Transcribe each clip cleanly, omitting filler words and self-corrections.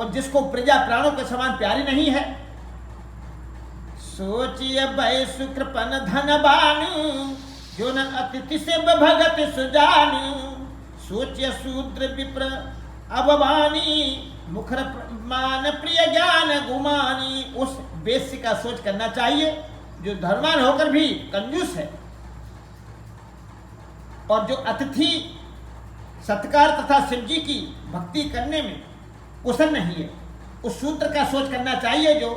और जिसको प्रजा प्राणों के समान प्यारी नहीं है। सोचिए भय सुकृपन धनवान, जो न अतिथि से भगत सुजान। सोचिए शूद्र विप्र अववानी, मुखर मान प्रिय ज्ञान गुमानी। उस वेश्य का सोच करना चाहिए जो धर्मवान होकर भी कंजूस है और जो अतिथि सत्कार तथा शिव जी की भक्ति करने में कुशल नहीं है। उस शूद्र का सोच करना चाहिए जो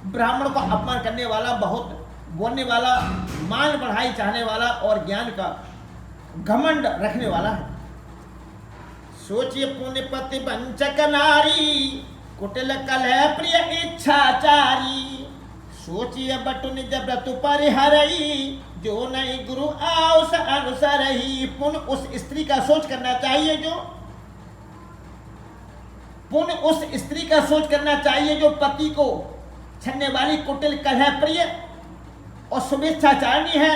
ब्राह्मण को अपमान करने वाला, बहुत बोलने वाला, मान बढ़ाई चाहने वाला और ज्ञान का घमंड रखने वाला है। सोचिए पुण्यपति वंचक नारी, कुटिल कलह प्रिय इच्छाचारी। सोचिए बटु निज व्रत परिहरई, जो नहीं गुरु आउस अनुसरही। पुण्य उस स्त्री का सोच करना चाहिए जो पति को छनने वाली, कुटिल कलह प्रिय और शुभेच्छाचारिणी है।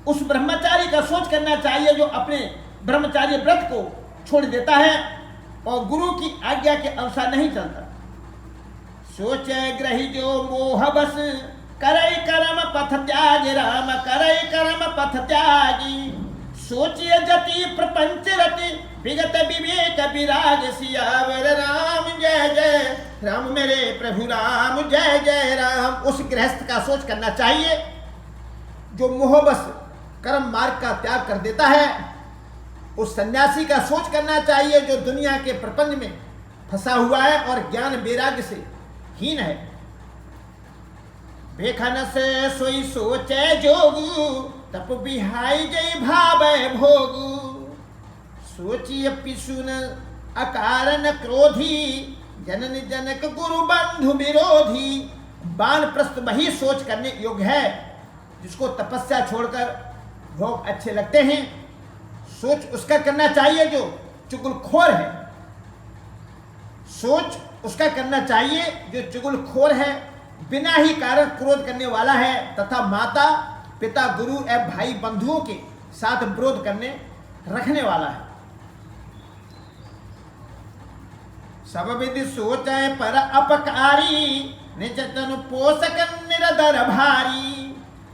उस ब्रह्मचारी का सोच करना चाहिए जो अपने ब्रह्मचार्य व्रत को छोड़ देता है और गुरु की आज्ञा के अनुसार नहीं चलता। सोचे ग्रही जो मोह बस, करई कर्म पथ त्याग राम, करई कर्म पथ त्यागी। सोचिए जति प्रपंच रति, विगत विवेक विराग। सियावर राम जय जय राम, मेरे प्रभु राम जय जय राम। उस गृहस्थ का सोच करना चाहिए जो मोहबस कर्म मार्ग का त्याग कर देता है। उस सन्यासी का सोच करना चाहिए जो दुनिया के प्रपंच में फंसा हुआ है और ज्ञान वैराग्य से हीन है। बेखन से सोई सोचे जोगु, तप बिहाई जय भावै भोगु। सोचिए पिसुन अकारण क्रोधी, जनन जनक गुरु बंधु विरोधी। वानप्रस्थ वही सोच करने योग्य है जिसको तपस्या छोड़कर भोग अच्छे लगते हैं। सोच उसका करना चाहिए जो चुगलखोर है। सोच उसका करना चाहिए जो चुगलखोर है, बिना ही कारण क्रोध करने वाला है तथा माता पिता गुरु एवं भाई बंधुओं के साथ विरोध करने रखने वाला है। सब विधि सोचे पर अपकारी, निज तनु पोषक निरदर भारी।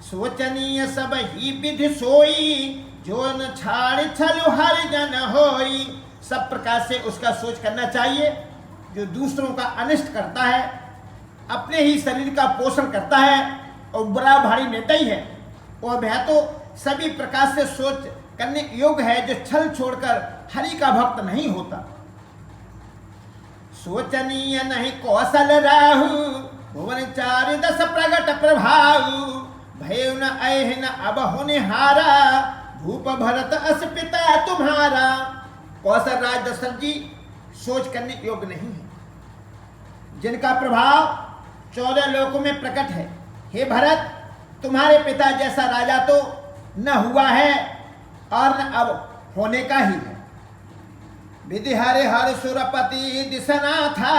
सोचनीय सब ही विधि सोई, जो न छाड़ छलु हरि जन होई। सब प्रकार से उसका सोच करना चाहिए जो दूसरों का अनिष्ट करता है, अपने ही शरीर का पोषण करता है और बड़ा भारी नेता ही है। और वह तो सभी प्रकार से सोच करने योग्य है जो छल छोड़कर हरि का भक्त नहीं होता। सोचनीय नहीं कौशल राहु, भुवन चारि दस प्रगट प्रभाऊ। भय न ऐह न अब होनिहारा, भूप भरत अस पिता तुम्हारा। कौशल राज दशरथ जी सोच करने योग्य नहीं है, जिनका प्रभाव 14 लोकों में प्रकट है। हे भरत, तुम्हारे पिता जैसा राजा तो न हुआ है और न अब होने का ही है। विधि हरे हर सुरपति दिसना था,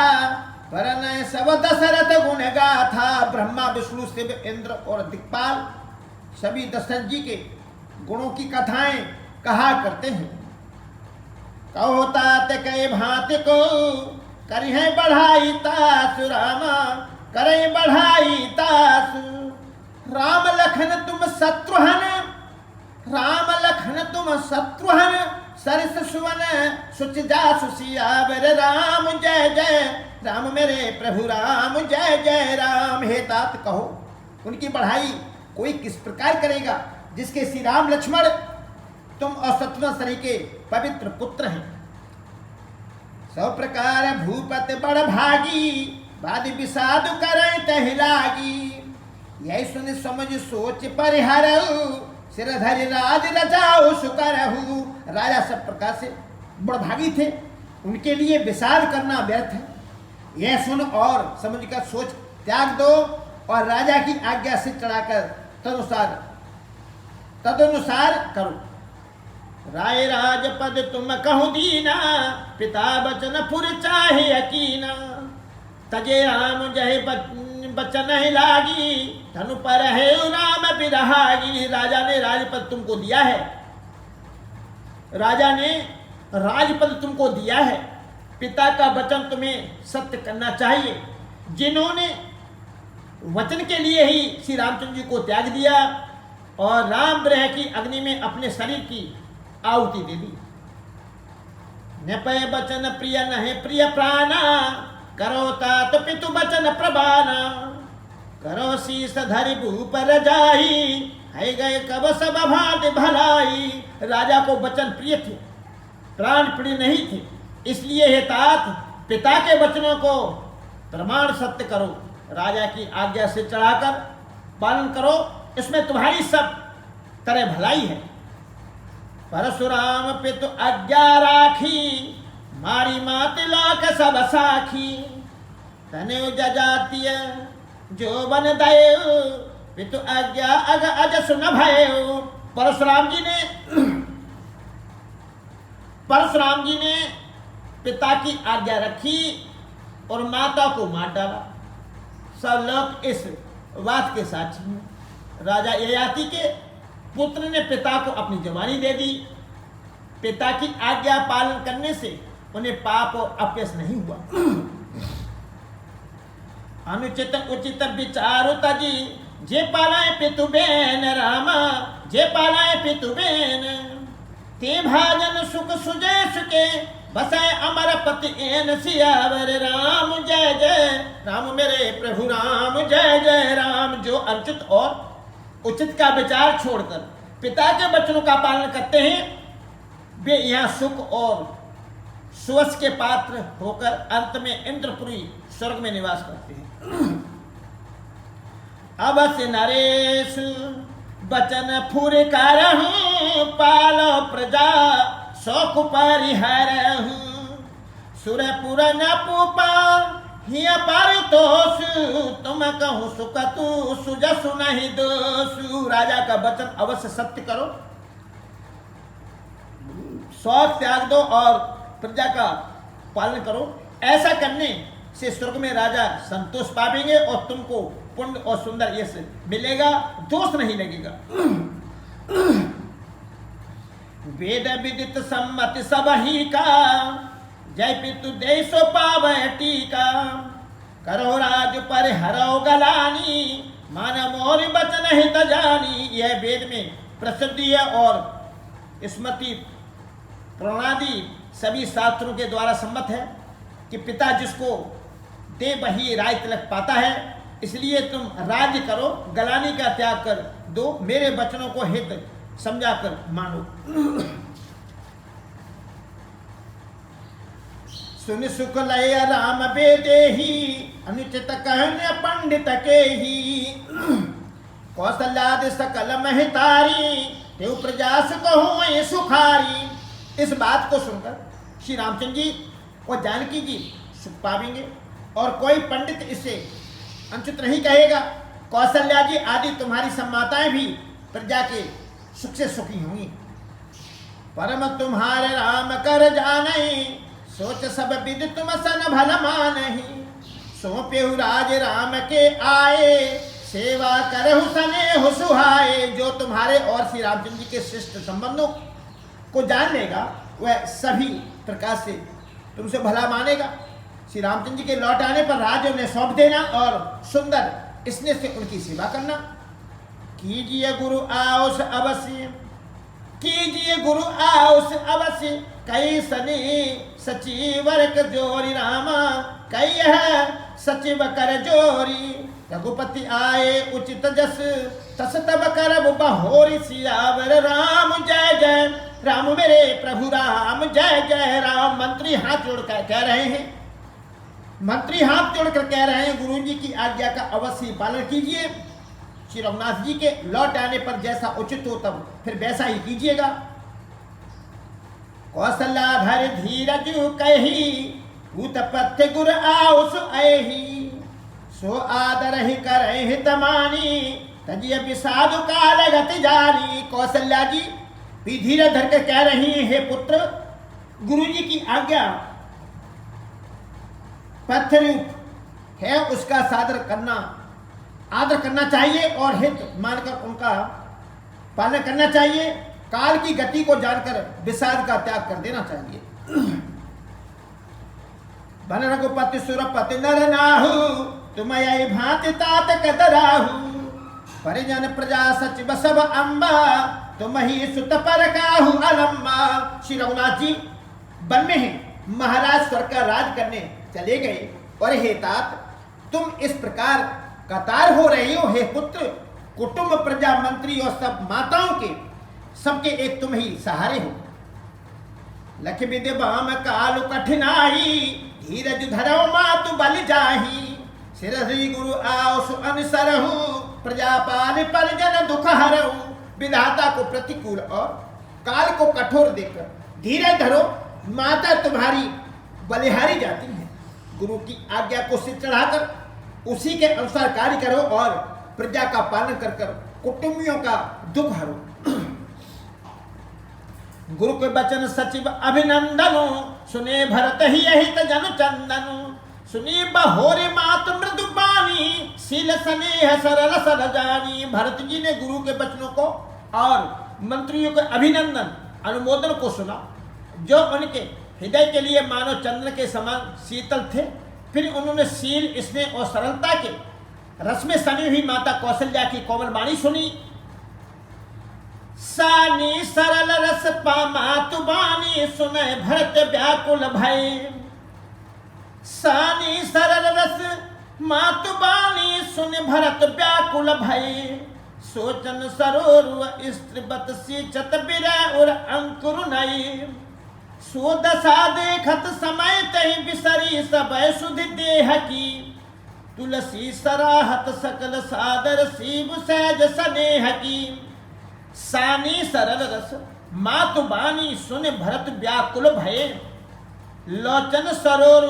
वरन सब दशरथ गुण गाथा। ब्रह्मा विष्णु शिव इंद्र और दिक्पाल सभी दशरथ जी के गुणों की कथाएं कहा करते हैं। कहो तात कई भांति को, करी है बढ़ाई तासु रामा, करे बढ़ाई तासु। राम लखन तुम शत्रुहन, राम लखन तुम शत्रुहन। सरस सुवन सुच जासु सियावर राम जय जय राम, मेरे प्रभु राम जय जय राम। हे तात कहो, उनकी बढ़ाई कोई किस प्रकार करेगा जिसके श्री राम लक्ष्मण तुम और शत्रुघ्न सरी के पवित्र पुत्र हैं। सब प्रकार भूपत बड़ भागी, वादि विषाद करें तहि लागी। यही सुन समझ सोच परिहरऊ, सिर धरि राज रचाओ सुकरहु। राजा सब प्रकार से बड़भागी थे, उनके लिए विषाद करना व्यर्थ है। यह सुन और समझ कर सोच त्याग दो और राजा की आज्ञा से चढ़ाकर तदनुसार करो। राय राजपद तुम कहु दीना, पिता बचन पुर चाहे यकीना। तजे राम जय बचन ही लागी, धनु पर है राम बिरहागी। राजा ने राजपद तुमको दिया है, राजा ने राजपद तुमको दिया है पिता का वचन तुम्हें सत्य करना चाहिए। जिन्होंने वचन के लिए ही श्री रामचंद्र जी को त्याग दिया और राम ग्रह की अग्नि में अपने शरीर की आहुति दे दी। न पय बचन प्रिय न है प्रिय प्राणा, करो तात पितु बचन प्रबाना, करो शीस धरि भूप रजाई, है गए कब सब भात भलाई। राजा को वचन प्रिय थे, प्राण प्रिय नहीं थे, इसलिए हे तात पिता के वचनों को प्रमाण सत्य करो, राजा की आज्ञा से चढ़ाकर पालन करो, इसमें तुम्हारी सब तरह भलाई है। परशुराम पितु आज्ञा राखी, मारी मात लाख सब साखी, तने जजातीय जो बन दयो, पितु आज्ञा अग अज सुन भयो। परशुराम जी ने पिता की आज्ञा रखी और माता को मार डाला। सब लोग इस बात के साक्षी हैं। राजा ययाति के पुत्र ने पिता को अपनी जवानी दे दी। पिता की आज्ञा पालन करने से उन्हें पाप और अपयश नहीं हुआ। अनुचित उचित विचारु तजी, जे पालाए पितु बेन रामा, जे पालाए पितु बेन, ते भाजन सुख सुजय सुके, बसाए अमर पति एन सियावर राम जय जय राम। मेरे प्रभु राम जय जय राम। जो अनुचित और उचित का विचार छोड़कर पिता के वचनों का पालन करते हैं, वे यहाँ सुख और सुवस के पात्र होकर अंत में इंद्रपुरी स्वर्ग में निवास करते हैं। अवश्य नरेश बचन फुर करहूं, पालो प्रजा शौक परिहरहूं, सुरपुर न पूपा हिय पारितोष, तुम कहूँ सुख तू सुजसु नहीं दोषु। राजा का वचन अवश्य सत्य करो, शौक त्याग दो और प्रजा का पालन करो। ऐसा करने से स्वर्ग में राजा संतोष पाएंगे और तुमको पुण्य और सुंदर यश मिलेगा, दोष नहीं लगेगा। वेद विदित सम्मति सब ही का, जय पितु देशो पावै टीका, करो राज पर हरो गलानी, मान मोर बचन हित जानी। यह वेद में प्रसिद्धि है और स्मृति प्रणादि सभी शास्त्रों के द्वारा सम्मत है कि पिता जिसको दे वही राज तिलक पाता है। इसलिए तुम राज्य करो, गलानी का त्याग कर दो, मेरे वचनों को हित समझाकर मानो। सुन सुख लय राम बेदे ही, अनुचित कहने पंडित के ही, कौशल्यादि सकल महतारी, तेउ प्रजास कहूँ सुखारी। इस बात को सुनकर श्री रामचंद्र जी और जानकी जी सुख पाएंगे और कोई पंडित इसे अनुचित नहीं कहेगा। कौशल्या जी आदि तुम्हारी सम्माताएं भी प्रजा के सुख से सुखी होंगी। परम तुम्हारे राम कर जानई, सोच सब विद तुम सन भल मानहि, सौंपेहु राज राम के आए, सेवा करहु सनेहु सुहाए। जो तुम्हारे और श्री रामचंद्र जी के श्रेष्ठ संबंधों को जान लेगा वह सभी प्रकार से तुमसे भला मानेगा। श्री रामचंद्र जी के लौट आने पर राज्य उन्हें सौंप देना और सुंदर स्नेह से उनकी सेवा करना। कीजिए गुरु आओस अवश्य, कीजिए गुरु आओस अवश्य, कई सनी सचिवर जोरी रामा, कई है सचिव कर जोरी, रघुपति आए उचित जस, तस तब करब बहोरी, सियावर राम जय जय राम। मेरे प्रभु राम जय जय राम। मंत्री हाथ जोड़कर कह रहे हैं, मंत्री हाथ जोड़कर कह रहे हैं, गुरु जी की आज्ञा का अवश्य पालन कीजिए। श्री रघुनाथ जी के लौट आने पर जैसा उचित हो तब फिर वैसा ही कीजिएगा। कौशल्याधर धीरज कही, भूतपथ्य गुर आओस ऐही, सो आदर ही करे हित मानी, तजिय विषाद काल गति जानी। कौशल्या जी भी धीरे धर कर कह रही हैं, हे पुत्र गुरु जी की आज्ञा पथ्य रूप है, उसका सादर करना आदर करना चाहिए और हित मानकर उनका पालन करना चाहिए। काल की गति को जानकर विषाद का त्याग कर देना चाहिए। बन रघुपति सुरपति नर नाहु, तुम यही भांति तात कदराहु। परिजन प्रजा सचिव सब अम्बा, तुम ही सुत पर काहू अलम्बा। श्री रघुनाथ जी वन में हैं, महाराज स्वर्ग का राज करने चले गए, और हे तात तुम इस प्रकार कतार हो रही हो। हे पुत्र, कुटुंब प्रजा मंत्री और सब माताओं के सबके एक तुम ही सहारे हो। लक्ष्मी देवाम कालु कठिनाई, धीरज धरो मातु बल जाही। सिर श्री गुरु आओ सु अनुसरहु, प्रजापाल परिजन दुख हरहु। विधाता को प्रतिकूल और काल को कठोर देखकर धीरज धरो, माता तुम्हारी बलिहारी जाती है। गुरु की आज्ञा को सिर चढ़ाकर उसी के अनुसार कार्य करो, और प्रजा का पालन कर कर कुटुंबियों का दुख हरो। गुरु के वचन सचिव अभिनंदनो, सुने भरत ही अहित जन चंदन। सुनी बहोरे मात मृदु बानी, शील स्नेह सरल सर जानी। भरत जी ने गुरु के वचनों को और मंत्रियों के अभिनंदन अनुमोदन को सुना, जो उनके हृदय के लिए मानो चंद्र के समान शीतल थे। फिर उन्होंने शील, स्नेह और सरलता के रस में सनी हुई माता कौशल्या की कोमल वाणी सुनी। सानी सरल रस पामातु बानी, सुने भरत व्याकुल भय। सानी सरल रस मातु बानी, सुन भरत व्याकुल भय। सोचन सरोर स्त्रीवत सींचत बिरह और अंकुर नई। सो दशा देखत समय तहि बिसरी सब सुधि देह की। तुलसी सराहत सकल सादर शिव सहज स्नेह की। सानी सरल रस मातु बानी, सुन भरत व्याकुल भय। लोचन सरोर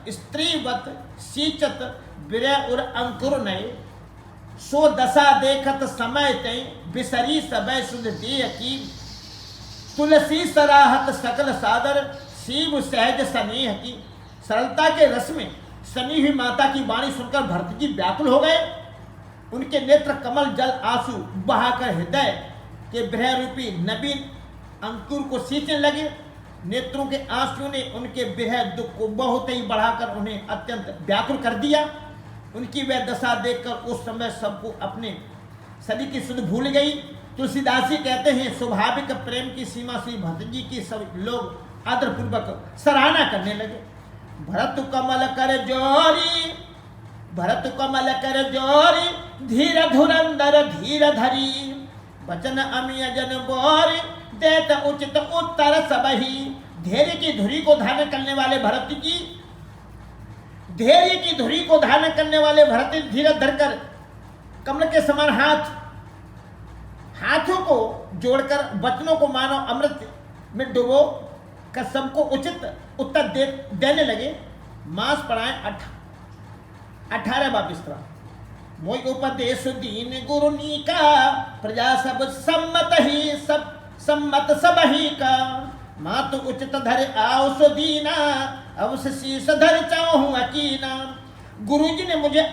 स्त्रीवत सींचत बिरह और अंकुर नए। सो दशा देखत समय तय बिसरी सबय सुध देह की। तुलसी सराहत सकल सादर शिव सहज स्नेह की। सरलता के रस में सनी हुई माता की वाणी सुनकर भरत जी व्याकुल हो गए। उनके नेत्र कमल जल आंसू बहाकर हृदय के ब्रह रूपी नवीन अंकुर को सींचने लगे। नेत्रों के आंसू ने उनके विरह दुख को बहुत ही बढ़ाकर उन्हें अत्यंत व्याकुल कर दिया। उनकी वह दशा देखकर उस समय सबको अपने सदी की सुध भूल गई। तुलसीदास जी कहते हैं, स्वाभाविक प्रेम की सीमा श्री भरत जी की सब लोग आदरपूर्वक सराहना करने लगे। भरत कमल कर जोरी, भरत कमल कर जोरी, धीर धुरंधर धीर धरी। वचन अमिय जन बोरी, देत उचित उत्तर सबही। धैर्य की धुरी को धारण करने वाले भरत जी, धैर्य की धुरी को धारण करने वाले भरत धीरज धरकर कमल के समान हाथों को जोड़कर वचनों को मानो अमृत में डुबो कर सबको उचित उत्तर देने लगे। मास पढ़ाएं 18वां बिस्तरा। मोई उपदेश दीन गुरु नीका, प्रजा सब सम्मत सब ही का। मातु उचित धर आओ सो दीना, अवश्य शीश धर चाहूं अकीना। गुरुजी ने मुझे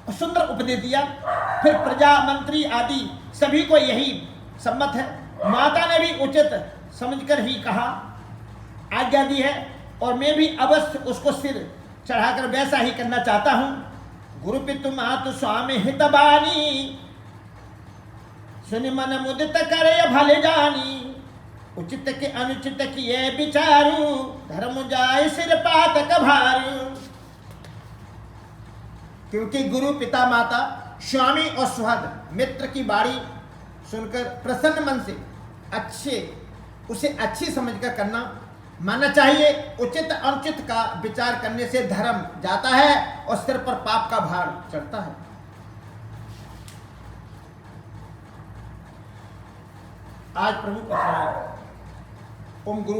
सुंदर उपदेश दिया, फिर प्रजा मंत्री आदि सभी को यही सम्मत है। माता ने भी उचित समझकर ही कहा, आज्ञा दी है, और मैं भी अवश्य उसको सिर चढ़ाकर वैसा ही करना चाहता हूं। गुरु पितु मातु स्वामी हितबानी, सुनि मन मुदित करे भले जानी। उचित के अनुचित किए विचारू, धर्म जाय सिर पातक भारू। क्योंकि गुरु पिता माता स्वामी और सुहृद मित्र की बाणी सुनकर प्रसन्न मन से उसे अच्छी समझकर करना मानना चाहिए। उचित अनुचित का विचार करने से धर्म जाता है और सिर पर पाप का भार चढ़ता है। आज प्रभु का ओम गुरु